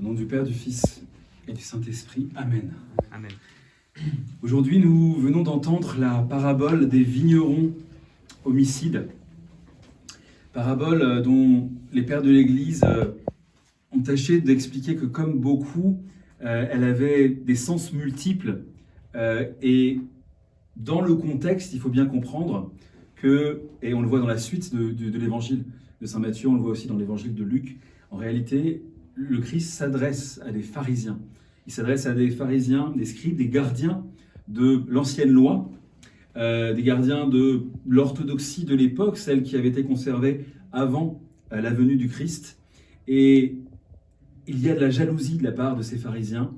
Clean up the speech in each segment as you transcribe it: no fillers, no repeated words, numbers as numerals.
Au nom du Père, du Fils et du Saint-Esprit. Amen. Amen. Aujourd'hui, nous venons d'entendre la parabole des vignerons homicides. Parabole dont les pères de l'Église ont tâché d'expliquer que, comme beaucoup, elle avait des sens multiples. Et dans le contexte, il faut bien comprendre que, et on le voit dans la suite de l'évangile de Saint Matthieu, on le voit aussi dans l'évangile de Luc, en réalité, le Christ s'adresse à des pharisiens. Il s'adresse à des pharisiens, des scribes, des gardiens de l'ancienne loi, des gardiens de l'orthodoxie de l'époque, celle qui avait été conservée avant la venue du Christ. Et il y a de la jalousie de la part de ces pharisiens,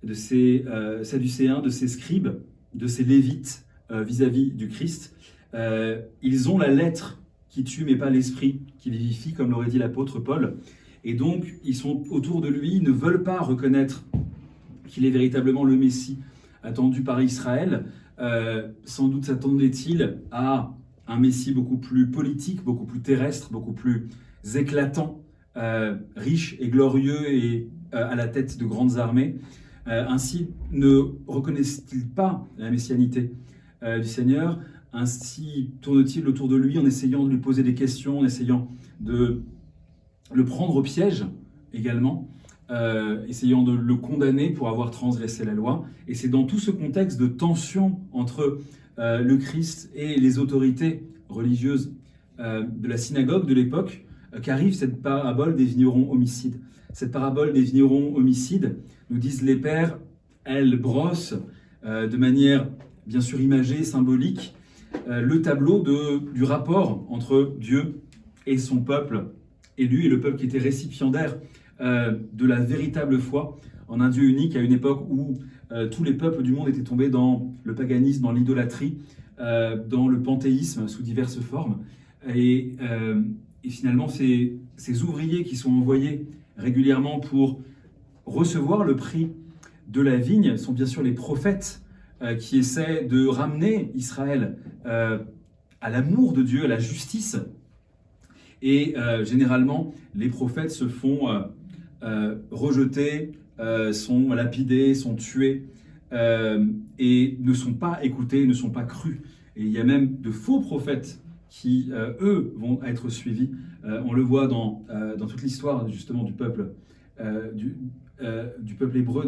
de ces sadducéens, de ces scribes, de ces lévites vis-à-vis du Christ. Ils ont la lettre qui tue, mais pas l'esprit qui vivifie, comme l'aurait dit l'apôtre Paul. Et donc, ils sont autour de lui, ils ne veulent pas reconnaître qu'il est véritablement le Messie attendu par Israël. Sans doute s'attendait-il à un Messie beaucoup plus politique, beaucoup plus terrestre, beaucoup plus éclatant, riche et glorieux et à la tête de grandes armées. Ainsi ne reconnaissent-ils pas la messianité du Seigneur. Ainsi tourne-t-il autour de lui en essayant de lui poser des questions, en essayant de le prendre au piège également, essayant de le condamner pour avoir transgressé la loi. Et c'est dans tout ce contexte de tension entre le Christ et les autorités religieuses de la synagogue de l'époque qu'arrive cette parabole des vignerons homicides. Cette parabole des vignerons homicides, nous disent les pères, elle brosse de manière bien sûr imagée, symbolique, le tableau du rapport entre Dieu et son peuple élu, et le peuple qui était récipiendaire de la véritable foi en un Dieu unique à une époque où tous les peuples du monde étaient tombés dans le paganisme, dans l'idolâtrie, dans le panthéisme sous diverses formes. Et finalement, ces ouvriers qui sont envoyés régulièrement pour recevoir le prix de la vigne sont bien sûr les prophètes qui essaient de ramener Israël à l'amour de Dieu, à la justice. Et généralement, les prophètes se font rejeter, sont lapidés, sont tués et ne sont pas écoutés, ne sont pas crus. Et il y a même de faux prophètes qui, eux, vont être suivis. On le voit dans toute l'histoire justement du peuple hébreu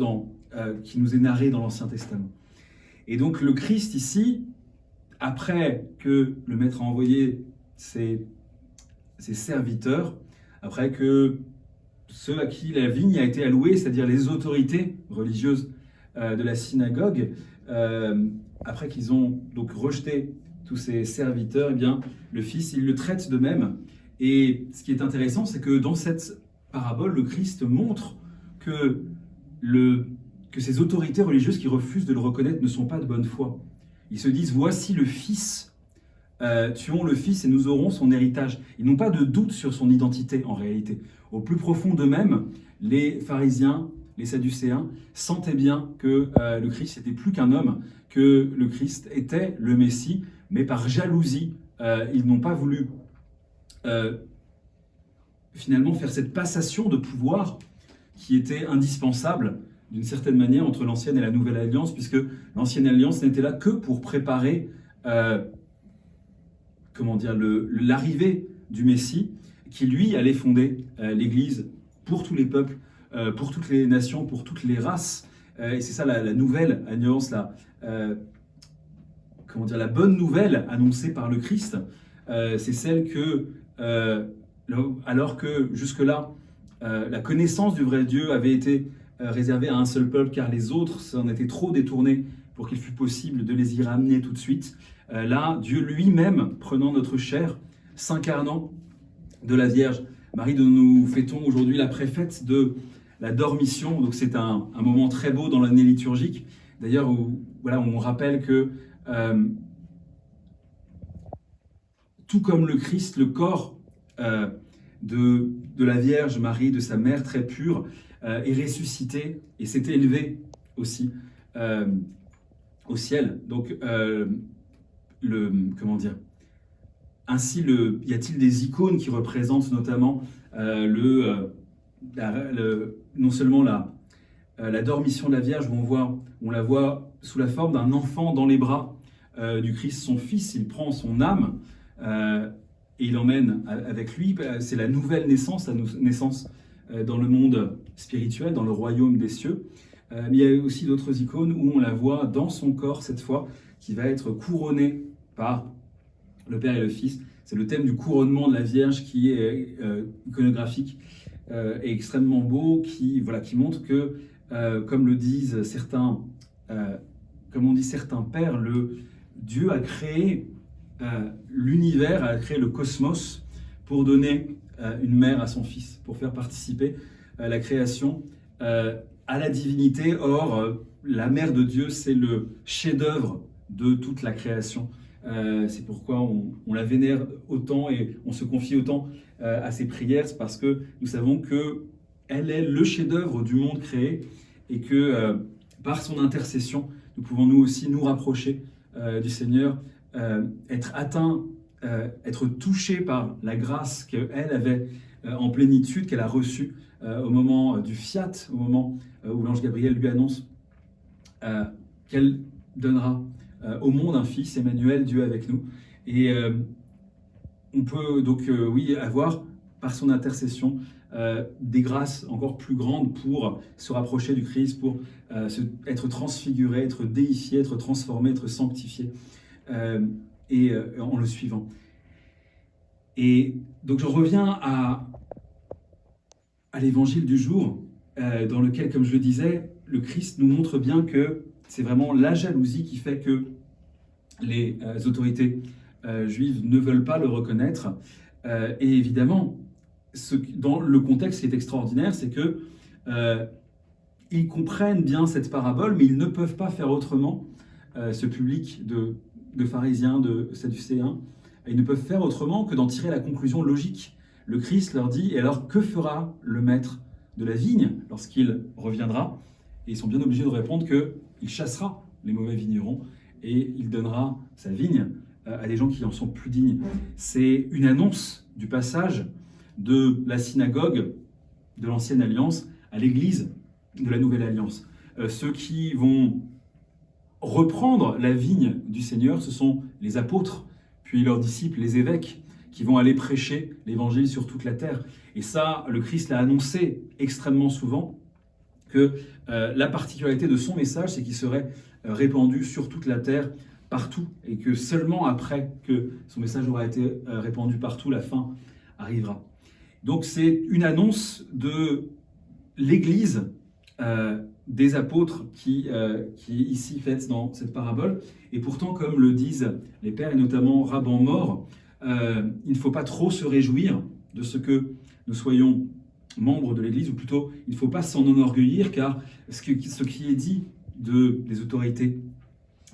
qui nous est narré dans l'Ancien Testament. Et donc le Christ ici, après que le Maître a envoyé ses serviteurs, après que ceux à qui la vigne a été allouée, c'est-à-dire les autorités religieuses de la synagogue, après qu'ils ont donc rejeté tous ces serviteurs, eh bien, le Fils, il le traite de même. Et ce qui est intéressant, c'est que dans cette parabole, le Christ montre que ces autorités religieuses qui refusent de le reconnaître ne sont pas de bonne foi. Ils se disent « Voici le Fils, tuons le Fils et nous aurons son héritage ». Ils n'ont pas de doute sur son identité en réalité. Au plus profond d'eux-mêmes, les pharisiens, les sadducéens sentaient bien que le Christ n'était plus qu'un homme, que le Christ était le Messie, mais par jalousie, ils n'ont pas voulu finalement faire cette passation de pouvoir qui était indispensable d'une certaine manière entre l'ancienne et la nouvelle alliance, puisque l'ancienne alliance n'était là que pour préparer l'arrivée du Messie, qui lui allait fonder l'Église pour tous les peuples, pour toutes les nations, pour toutes les races. Et c'est ça la nouvelle alliance, la bonne nouvelle annoncée par le Christ. C'est celle que, alors que jusque-là, la connaissance du vrai Dieu avait été réservée à un seul peuple, car les autres s'en étaient trop détournés pour qu'il fût possible de les y ramener tout de suite. Là, Dieu lui-même, prenant notre chair, s'incarnant de la Vierge Marie, dont nous fêtons aujourd'hui la préfète de la Dormition. Donc c'est un moment très beau dans l'année liturgique, d'ailleurs, où on rappelle que tout comme le Christ, le corps de la Vierge Marie, de sa mère très pure, est ressuscité et s'est élevé aussi au ciel. Donc, ainsi, y a-t-il des icônes qui représentent notamment le non seulement la dormition de la Vierge, où on la voit sous la forme d'un enfant dans les bras du Christ, son Fils. Il prend son âme et il l'emmène avec lui. C'est la nouvelle naissance, la naissance dans le monde spirituel, dans le royaume des cieux. Mais il y a aussi d'autres icônes où on la voit dans son corps, cette fois, qui va être couronnée par le Père et le Fils. C'est le thème du couronnement de la Vierge qui est iconographique et extrêmement beau, qui montre que, comme le disent certains, comme on dit certains pères, Dieu a créé l'univers, a créé le cosmos pour donner une mère à son Fils, pour faire participer la création à la divinité. Or, la mère de Dieu, c'est le chef-d'œuvre de toute la création. C'est pourquoi on la vénère autant et on se confie autant à ses prières. C'est parce que nous savons qu'elle est le chef-d'œuvre du monde créé et que par son intercession, nous pouvons nous aussi nous rapprocher du Seigneur, être atteints, être touchés par la grâce qu'elle avait en plénitude, qu'elle a reçue au moment du fiat, au moment où l'ange Gabriel lui annonce qu'elle donnera au monde un fils, Emmanuel, Dieu avec nous. Et on peut donc, avoir par son intercession des grâces encore plus grandes pour se rapprocher du Christ, pour être transfiguré, être déifié, être transformé, être sanctifié, en le suivant. Et donc je reviens à l'évangile du jour, dans lequel, comme je le disais, le Christ nous montre bien que c'est vraiment la jalousie qui fait que les autorités juives ne veulent pas le reconnaître. Et évidemment, dans le contexte qui est extraordinaire, c'est que ils comprennent bien cette parabole, mais ils ne peuvent pas faire autrement, ce public de pharisiens, de sadducéens, ils ne peuvent faire autrement que d'en tirer la conclusion logique. Le Christ leur dit, et alors que fera le maître de la vigne lorsqu'il reviendra? Et ils sont bien obligés de répondre qu'il chassera les mauvais vignerons et il donnera sa vigne à des gens qui en sont plus dignes. C'est une annonce du passage de la synagogue de l'Ancienne Alliance à l'Église de la Nouvelle Alliance. Ceux qui vont reprendre la vigne du Seigneur, ce sont les apôtres, puis leurs disciples, les évêques, qui vont aller prêcher l'évangile sur toute la terre. Et ça, le Christ l'a annoncé extrêmement souvent, que la particularité de son message, c'est qu'il serait répandu sur toute la terre, partout, et que seulement après que son message aura été répandu partout, la fin arrivera. Donc c'est une annonce de l'Église des apôtres qui est ici faite dans cette parabole. Et pourtant, comme le disent les pères, et notamment Rabban Mor, il ne faut pas trop se réjouir de ce que nous soyons membres de l'Église, ou plutôt, il ne faut pas s'en enorgueillir, car ce qui est dit des autorités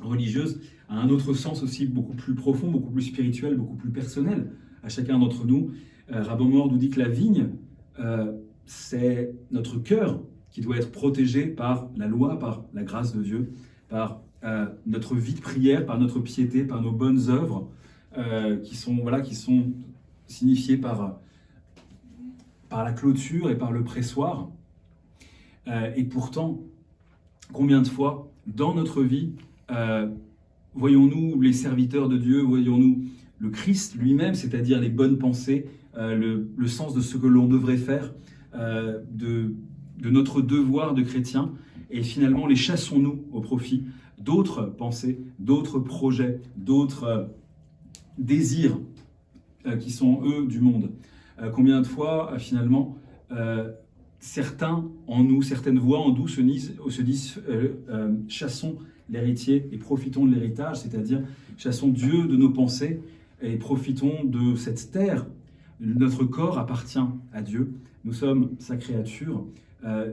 religieuses a un autre sens aussi beaucoup plus profond, beaucoup plus spirituel, beaucoup plus personnel à chacun d'entre nous. Rabban Mor nous dit que la vigne, c'est notre cœur qui doit être protégé par la loi, par la grâce de Dieu, par notre vie de prière, par notre piété, par nos bonnes œuvres, qui sont signifiées par la clôture et par le pressoir. Et pourtant, combien de fois, dans notre vie, voyons-nous les serviteurs de Dieu, voyons-nous le Christ lui-même, c'est-à-dire les bonnes pensées, le sens de ce que l'on devrait faire, de notre devoir de chrétien, et finalement les chassons-nous au profit d'autres pensées, d'autres projets, d'autres désirs qui sont eux du monde. Combien de fois finalement certains en nous, certaines voix en nous se disent chassons l'héritier et profitons de l'héritage, c'est-à-dire chassons Dieu de nos pensées et profitons de cette terre. Notre corps appartient à Dieu, nous sommes sa créature,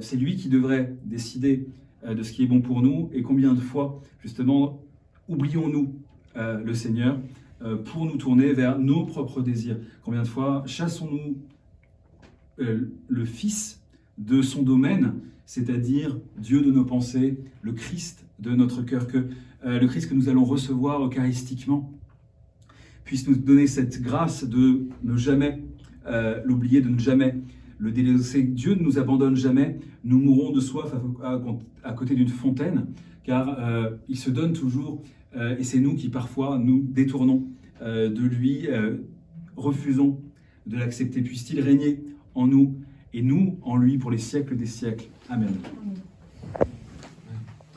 c'est lui qui devrait décider de ce qui est bon pour nous. Et combien de fois, justement, oublions-nous le Seigneur pour nous tourner vers nos propres désirs? Combien de fois chassons-nous le Fils de son domaine, c'est-à-dire Dieu de nos pensées, le Christ de notre cœur, que le Christ que nous allons recevoir eucharistiquement puisse nous donner cette grâce de ne jamais l'oublier, de ne jamais le délaisser. Dieu ne nous abandonne jamais. Nous mourrons de soif à côté d'une fontaine, car il se donne toujours, et c'est nous qui parfois nous détournons de lui, refusons de l'accepter. Puisse-t-il régner en nous et nous en lui pour les siècles des siècles. Amen.